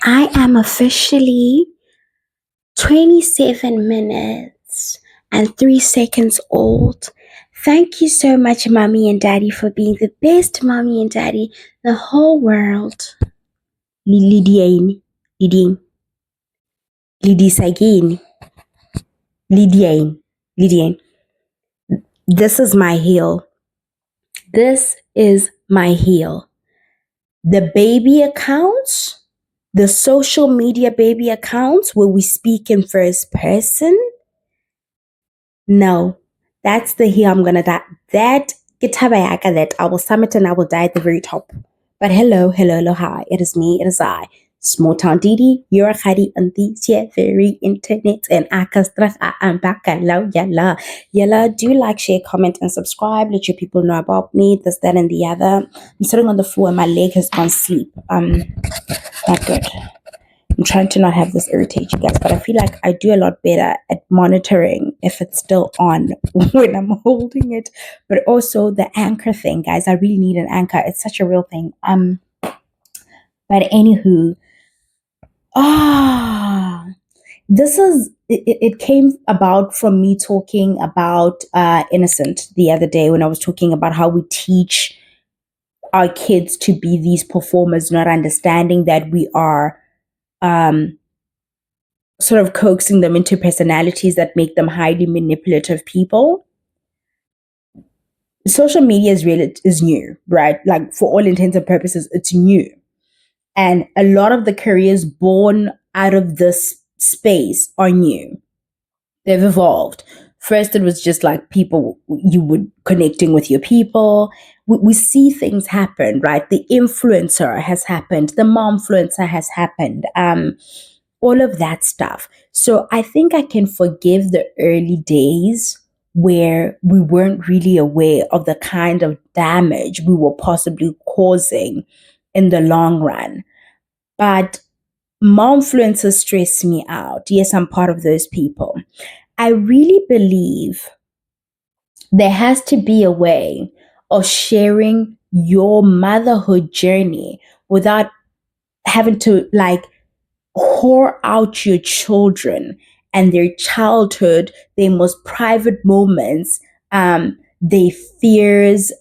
I am officially 27 minutes and 3 seconds old. Thank you so much, Mommy and Daddy, for being the best Mommy and Daddy in the whole world. Lydiane, Lydiane, Lydisagine, Lydiane, Lydiane. This is my heel. This is my heel. The baby accounts, the social media baby accounts where we speak in first person. No, that's the heel I'm gonna die. That gitabayaka that I will summit and I will die at the very top. But hello, hi. It is me, it is I. Small Town Didi, you're a Khadi auntie, yeah, very internet and akastras I'm back. Hello, yalla. Do like, share, comment, and subscribe. Let your people know about me, this, that, and the other. I'm sitting on the floor and my leg has gone sleep. Not good. I'm trying to not have this irritate you guys, but I feel like I do a lot better at monitoring if it's still on when I'm holding it. But also the anchor thing, guys, I really need an anchor. It's such a real thing. But anywho, this is it came about from me talking about Innocent the other day when I was talking about how we teach our kids to be these performers, not understanding that we are sort of coaxing them into personalities that make them highly manipulative people. Social media is new, right? Like for all intents and purposes, it's new. And a lot of the careers born out of this space are new. They've evolved. First, it was just like people, you would connecting with your people. We see things happen, right? The influencer has happened. The momfluencer has happened. All of that stuff. So I think I can forgive the early days where we weren't really aware of the kind of damage we were possibly causing in the long run. But momfluencers stress me out. Yes, I'm part of those people. I really believe there has to be a way of sharing your motherhood journey without having to like pour out your children and their childhood, their most private moments, their fears,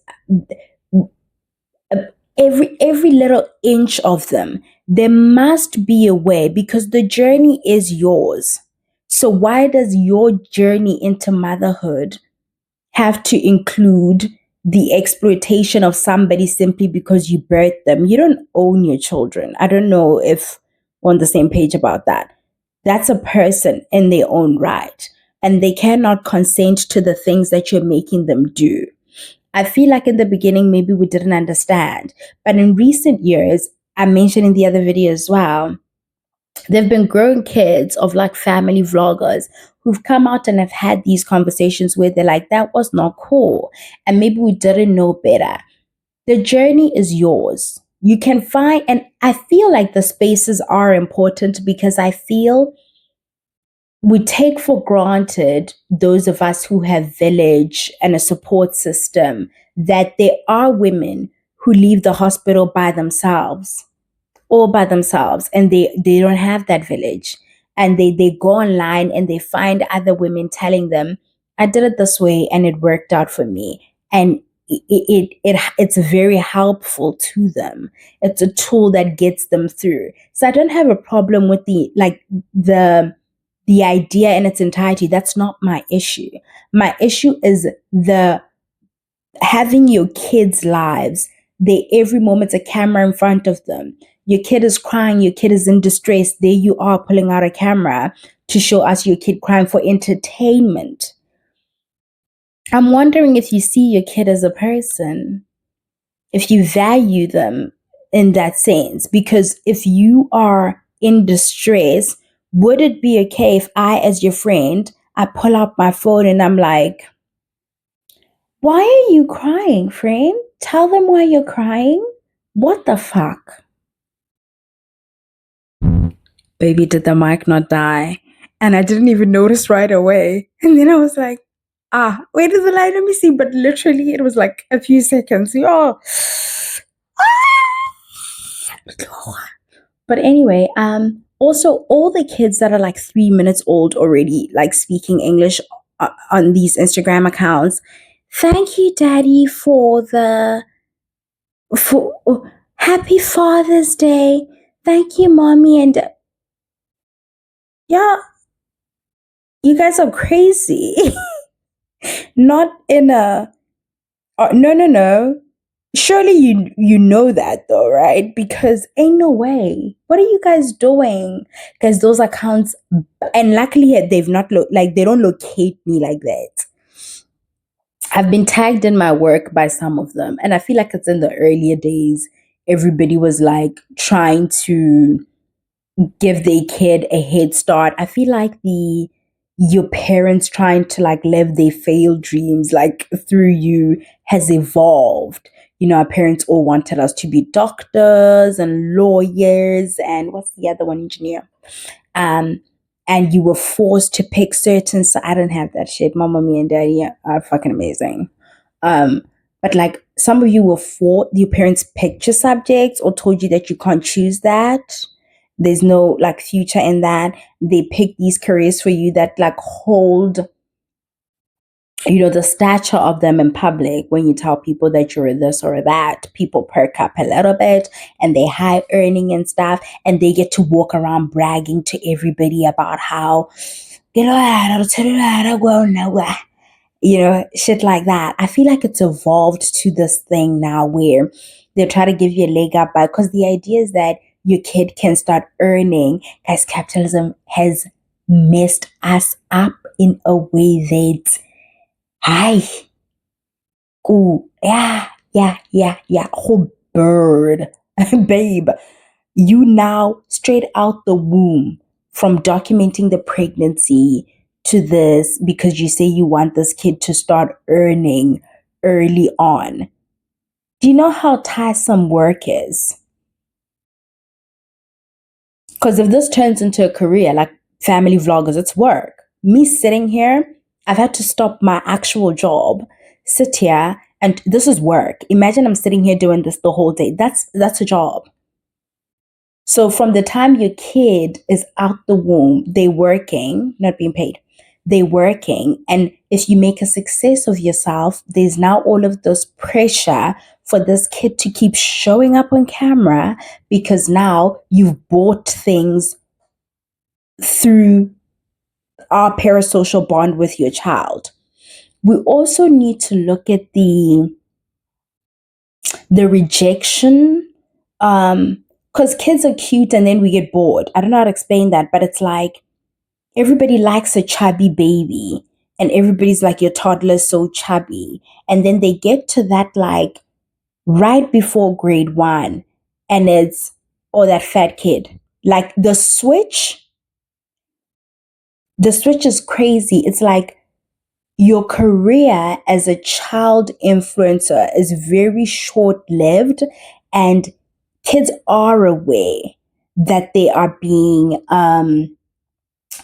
every little inch of them. There must be a way because the journey is yours. So why does your journey into motherhood have to include the exploitation of somebody simply because you birthed them? You don't own your children. I don't know if we're on the same page about that. That's a person in their own right, and they cannot consent to the things that you're making them do. I feel like in the beginning, maybe we didn't understand, but in recent years, I mentioned in the other video as well, there've been grown kids of like family vloggers who've come out and have had these conversations where they're like, that was not cool. And maybe we didn't know better. The journey is yours. You can find, and I feel like the spaces are important because I feel we take for granted, those of us who have village and a support system, that there are women who leave the hospital by themselves, all by themselves, and they don't have that village, and they go online and they find other women telling them, I did it this way and it worked out for me, and it's very helpful to them. It's a tool that gets them through. So I don't have a problem with the idea in its entirety. That's not my issue. My issue is the having your kids' lives. They every moment's a camera in front of them. Your kid is crying, your kid is in distress. There you are pulling out a camera to show us your kid crying for entertainment. I'm wondering if you see your kid as a person, if you value them in that sense. Because if you are in distress, would it be okay if I, as your friend, I pull out my phone and I'm like, why are you crying, friend? Tell them why you're crying. What the fuck? Baby, did the mic not die? And I didn't even notice right away. And then I was like, where is the light? Let me see. But literally, it was like a few seconds. Oh. But anyway, also all the kids that are like 3 minutes old already, like speaking English on these Instagram accounts. Thank you, Daddy, for Happy Father's Day. Thank you, Mommy, and yeah, you guys are crazy. Not in a no, no, no. Surely you know that though, right? Because ain't no way. What are you guys doing? Because those accounts, and luckily they've not like they don't locate me like that. I've been tagged in my work by some of them, and I feel like it's in the earlier days. Everybody was like trying to give their kid a head start. I feel like the your parents trying to like live their failed dreams like through you has evolved. You know, our parents all wanted us to be doctors and lawyers and what's the other one, engineer. Um, and you were forced to pick certain. So I didn't have that shit. My mommy and daddy are fucking amazing. Um, but like some of you were for your parents picked your subjects or told you that you can't choose that. There's no like future in that. They pick these careers for you that like hold, you know, the stature of them in public. When you tell people that you're this or that, people perk up a little bit and they high earning and stuff, and they get to walk around bragging to everybody about how, you know, shit like that. I feel like it's evolved to this thing now where they try to give you a leg up by, because the idea is that your kid can start earning. Guys, capitalism has messed us up in a way that, hi, ooh, yeah, whole bird, babe. You now straight out the womb, from documenting the pregnancy to this, because you say you want this kid to start earning early on. Do you know how tiresome work is? Because if this turns into a career like family vloggers, it's work. Me sitting here, I've had to stop my actual job, sit here, and this is work. Imagine I'm sitting here doing this the whole day. That's a job. So from the time your kid is out the womb, they working, not being paid. They working. And if you make a success of yourself, there's now all of this pressure for this kid to keep showing up on camera because now you've bought things through our parasocial bond with your child. We also need to look at the rejection, because kids are cute and then we get bored. I don't know how to explain that, but it's like everybody likes a chubby baby and everybody's like, your toddler's so chubby, and then they get to that like right before grade 1 and it's, oh, that fat kid. Like the switch is crazy. It's like your career as a child influencer is very short lived, and kids are aware that they are being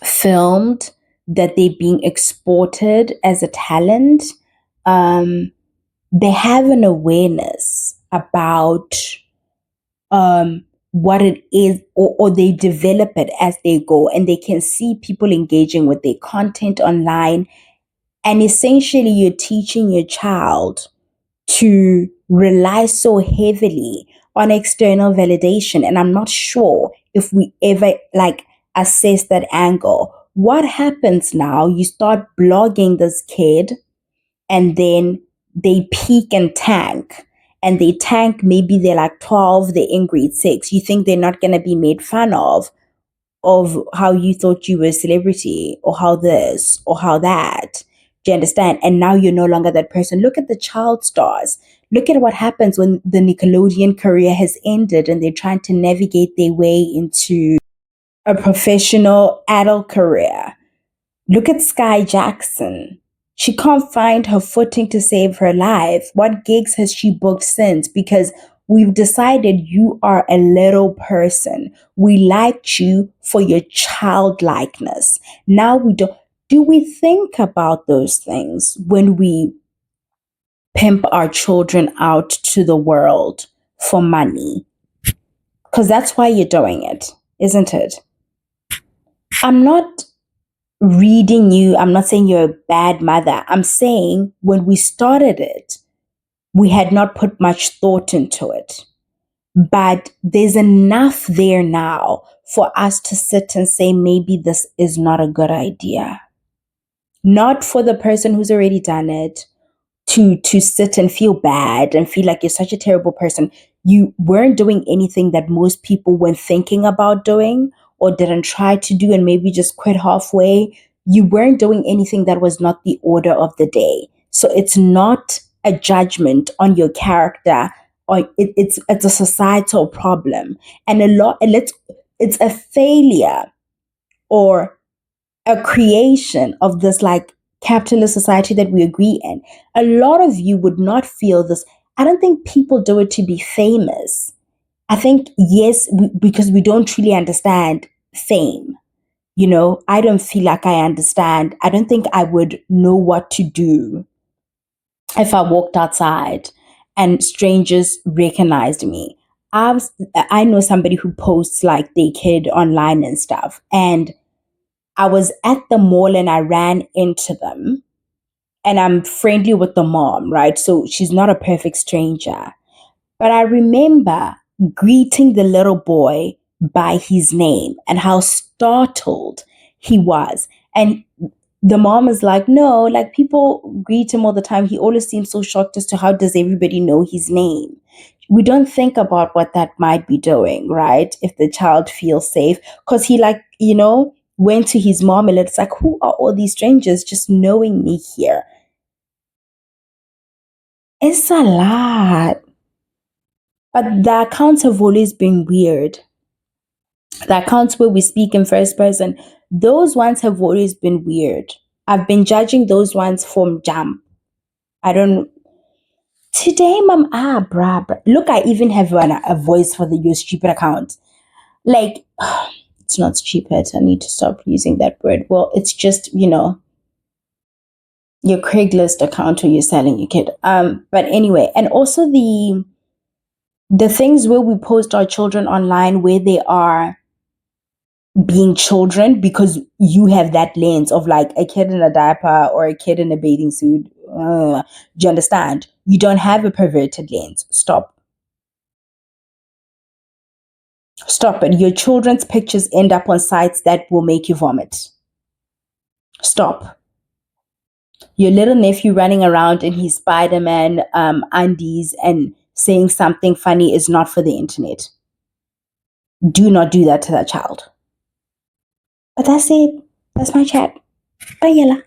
filmed, that they're being exported as a talent. Um, they have an awareness about what it is, or they develop it as they go, and they can see people engaging with their content online. And essentially, you're teaching your child to rely so heavily on external validation. And I'm not sure if we ever like assess that angle. What happens now? You start blogging this kid, and then they peak and tank. And they tank, maybe they're like 12, they're in grade 6. You think they're not going to be made fun of how you thought you were a celebrity, or how this, or how that. Do you understand? And now you're no longer that person. Look at the child stars. Look at what happens when the Nickelodeon career has ended and they're trying to navigate their way into a professional adult career. Look at Sky Jackson. She can't find her footing to save her life. What gigs has she booked since? Because we've decided you are a little person. We liked you for your childlikeness. Now we don't. Do we think about those things when we pimp our children out to the world for money? Because that's why you're doing it, isn't it? I'm not reading you. I'm not saying you're a bad mother. I'm saying when we started it, we had not put much thought into it. But there's enough there now for us to sit and say, maybe this is not a good idea. Not for the person who's already done it to sit and feel bad and feel like you're such a terrible person. You weren't doing anything that most people weren't thinking about doing or didn't try to do and maybe just quit halfway. You weren't doing anything that was not the order of the day. So it's not a judgment on your character, or it's a societal problem. And it's a failure or a creation of this like capitalist society that we agree in. A lot of you would not feel this. I don't think people do it to be famous. I think, yes, because we don't truly understand fame. You know, I don't feel like I understand. I don't think I would know what to do if I walked outside and strangers recognized me. I know somebody who posts like their kid online and stuff, and I was at the mall and I ran into them, and I'm friendly with the mom, right? So she's not a perfect stranger. But I remember greeting the little boy by his name and how startled he was. And the mom is like, no, like people greet him all the time. He always seems so shocked as to how does everybody know his name. We don't think about what that might be doing, right? If the child feels safe. Because he like, went to his mom and it's like, who are all these strangers just knowing me here? It's a lot. But the accounts have always been weird. The accounts where we speak in first person, those ones have always been weird. I've been judging those ones from jump. I don't. Today, mom, bruh. Look, I even have a voice for your stupid account. Like, it's not stupid. I need to stop using that word. Well, it's just, your Craigslist account where you're selling your kid. But anyway, and also the things where we post our children online where they are being children because you have that lens of like a kid in a diaper or a kid in a bathing suit. Do you understand? You don't have a perverted lens. Stop. Stop it. Your children's pictures end up on sites that will make you vomit. Stop. Your little nephew running around in his Spider-Man undies and saying something funny is not for the internet. Do not do that to that child. But that's it. That's my chat. Bye, Yella.